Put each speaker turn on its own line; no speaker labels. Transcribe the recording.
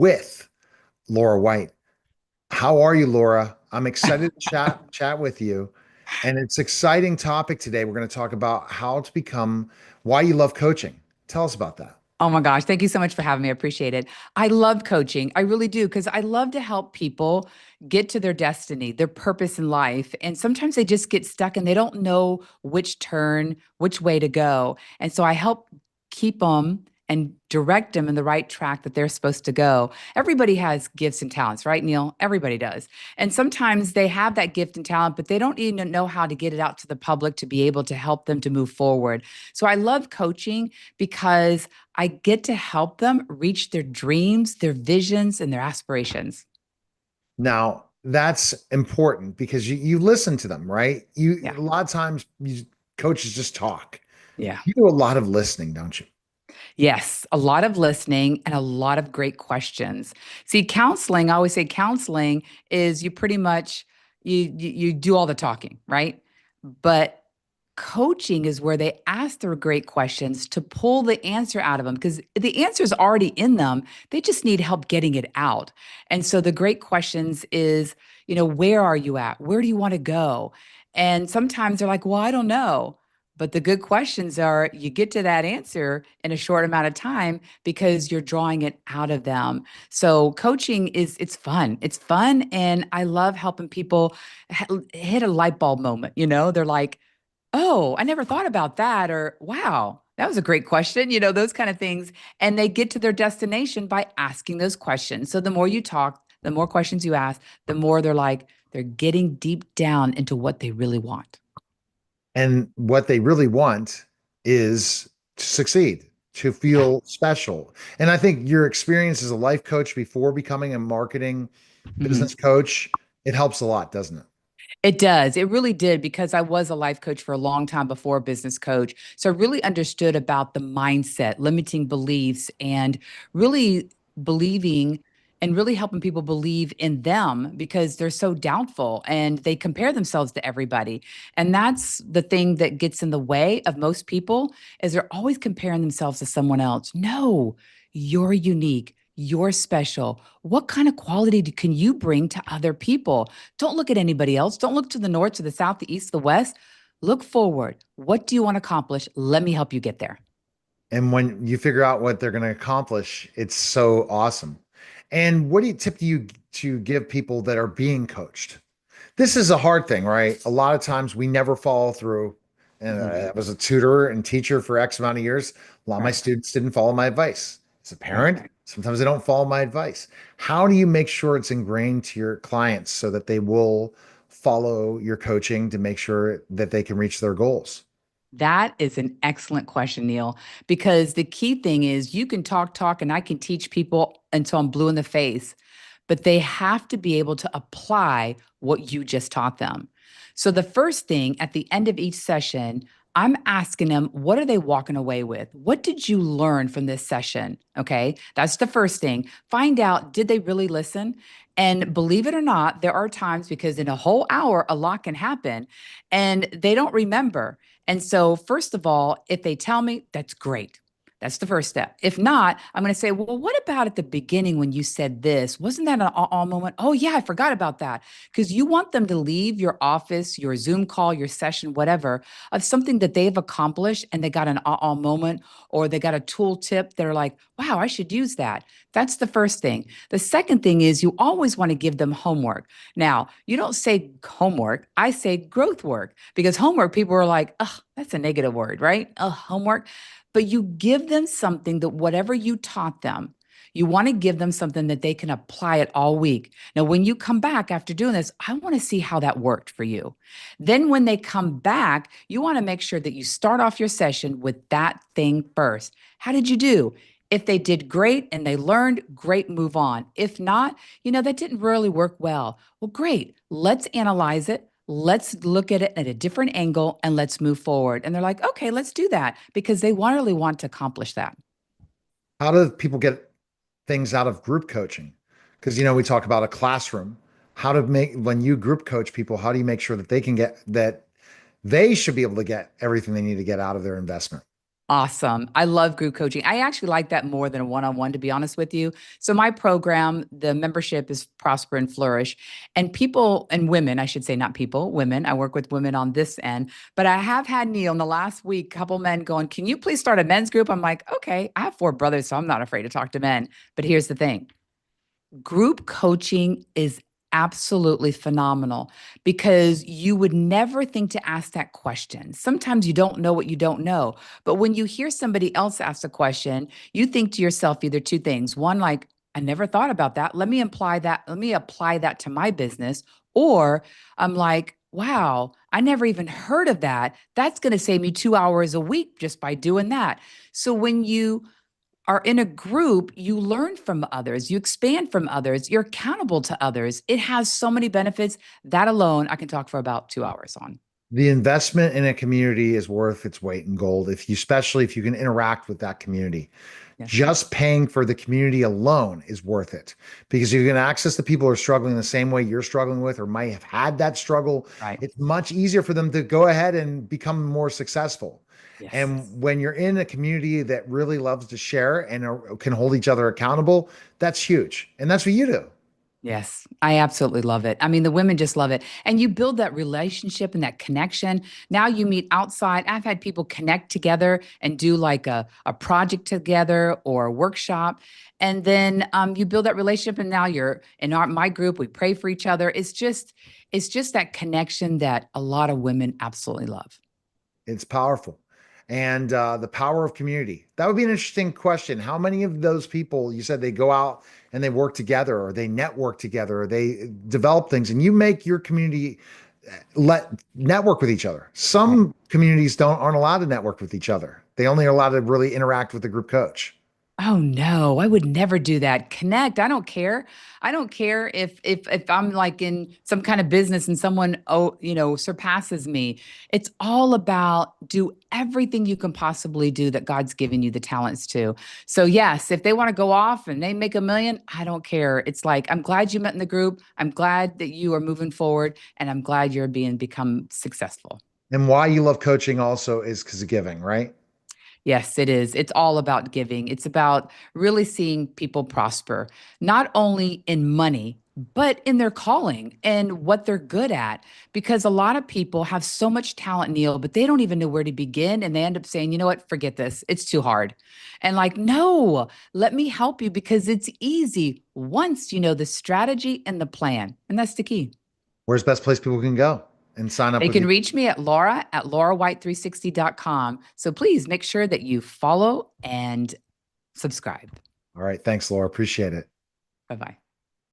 with Laura White. How are you, Laura? I'm excited to chat with you. And it's an exciting topic today. We're going to talk about how to become why you love coaching. Tell us about that.
Oh my gosh, thank you so much for having me. I appreciate it. I love coaching. I really do because I love to help people get to their destiny, their purpose in life. And sometimes they just get stuck and they don't know which turn, which way to go. And so I help keep them and direct them in the right track that they're supposed to go. Everybody has gifts and talents, right, Neil? Everybody does. And sometimes they have that gift and talent, but they don't even know how to get it out to the public to be able to help them to move forward. So I love coaching because I get to help them reach their dreams, their visions, and their aspirations.
Now, that's important because you listen to them, right? You
Yeah.
a lot of times coaches just talk.
Yeah.
You do a lot of listening, don't you?
Yes, a lot of listening and a lot of great questions. See, counseling, I always say counseling is you pretty much you do all the talking, right? But coaching is where they ask their great questions to pull the answer out of them because the answer is already in them. They just need help getting it out. And so the great questions is, where are you at? Where do you want to go? And sometimes they're like, well, I don't know. But the good questions are you get to that answer in a short amount of time because you're drawing it out of them. So coaching it's fun. It's fun and I love helping people hit a light bulb moment, They're like, "Oh, I never thought about that," or "Wow, that was a great question," those kind of things. And they get to their destination by asking those questions. So the more you talk, the more questions you ask, the more they're getting deep down into what they really want.
And what they really want is to succeed, to
Yeah.
feel special. And I think your experience as a life coach before becoming a marketing
Mhm.
business coach, it helps a lot, doesn't it?
It does. It really did because I was a life coach for a long time before a business coach. So I really understood about the mindset, limiting beliefs, and really believing and really helping people believe in them because they're so doubtful and they compare themselves to everybody. And that's the thing that gets in the way of most people is they're always comparing themselves to someone else. No, you're unique. You're special. What kind of quality can you bring to other people? Don't look at anybody else. Don't look to the north, to the south, the east, the west. Look forward. What do you want to accomplish? Let me help you get there.
And when you figure out what they're going to accomplish, it's so awesome. And what do you tip do you to give people that are being coached? This is a hard thing, right? A lot of times we never follow through. And
Mhm.
I was a tutor and teacher for X amount of years. A lot of my
Right.
students didn't follow my advice. As a
Right.
parent, sometimes they don't follow my advice. How do you make sure it's ingrained to your clients so that they will follow your coaching to make sure that they can reach their goals?
That is an excellent question, Neil, because the key thing is you can talk, and I can teach people until I'm blue in the face, but they have to be able to apply what you just taught them. So the first thing at the end of each session, I'm asking them, what are they walking away with? What did you learn from this session? Okay. That's the first thing. Find out, did they really listen? And believe it or not, there are times because in a whole hour, a lot can happen and they don't remember. And so, first of all, if they tell me, that's great. That's the first step. If not, I'm going to say, well, what about at the beginning when you said this? Wasn't that an all moment? Oh, yeah, I forgot about that. Because you want them to leave your office, your Zoom call, your session, whatever, of something that they've accomplished and they got an all moment or they got a tool tip. They're like, wow, I should use that. That's the first thing. The second thing is you always want to give them homework. Now, you don't say homework, I say growth work because homework, people are like, oh, that's a negative word, right? Oh, homework. But you give them something that whatever you taught them, you want to give them something that they can apply it all week. Now, when you come back after doing this, I want to see how that worked for you. Then, when they come back, you want to make sure that you start off your session with that thing first. How did you do? If they did great and they learned, great, move on. If not, that didn't really work well. Well, great. Let's analyze it. Let's look at it at a different angle and let's move forward. And they're like, okay, let's do that because they really want to accomplish that.
How do people get things out of group coaching? Because we talk about a classroom. How to make when you group coach people, how do you make sure that they can get that they should be able to get everything they need to get out of their investment?
Awesome. I love group coaching. I actually like that more than a one-on-one, to be honest with you. So my program, the membership is Prosper and Flourish. And people and women, I should say, not people, women. I work with women on this end. But I have had, Neil, in the last week, a couple men going, can you please start a men's group? I'm like, okay, I have 4 brothers, so I'm not afraid to talk to men. But here's the thing. Group coaching is absolutely phenomenal because you would never think to ask that question. Sometimes you don't know what you don't know. But when you hear somebody else ask a question, you think to yourself either two things. One, like, I never thought about that. Let me apply that. Let me apply that to my business. Or I'm like, wow, I never even heard of that. That's going to save me 2 hours a week just by doing that. So when you are in a group, you learn from others, you expand from others, you're accountable to others. It has so many benefits. That alone, I can talk for about 2 hours on.
The investment in a community is worth its weight in gold if you, especially if you can interact with that community.
Yes.
Just paying for the community alone is worth it because you can access the people who are struggling the same way you're struggling with or might have had that struggle.
Right.
It's much easier for them to go ahead and become more successful.
Yes.
And when you're in a community that really loves to share and can hold each other accountable, that's huge. And that's what you do.
Yes, I absolutely love it. I mean, the women just love it. And you build that relationship and that connection. Now you meet outside. I've had people connect together and do like a project together or a workshop. And then you build that relationship. And now you're in my group, we pray for each other. It's just that connection that a lot of women absolutely love.
It's powerful. And the power of community. That would be an interesting question. How many of those people you said they go out and they work together or they network together or they develop things and you make your community let network with each other.
Right.
Some communities don't aren't allowed to network with each other. They only are allowed to really interact with the group coach.
Oh no, I would never do that. Connect. I don't care. I don't care if I'm like in some kind of business and someone surpasses me. It's all about do everything you can possibly do that God's given you the talents to. So yes, if they want to go off and they make 1 million, I don't care. It's like I'm glad you met in the group. I'm glad that you are moving forward and I'm glad you're being become successful.
And why you love coaching also is because of giving, right?
Yes, it is. It's all about giving. It's about really seeing people prosper, not only in money, but in their calling and what they're good at. Because a lot of people have so much talent, Neil, but they don't even know where to begin. And they end up saying, you know what, forget this. It's too hard. And like, no, let me help you because it's easy once you know the strategy and the plan. And that's the key.
Where's the best place people can go and sign up
They
with
can
you?
reach me at Laura at laurawhite360.com. So please make sure that you follow and subscribe.
All right. Thanks, Laura. Appreciate it.
Bye bye.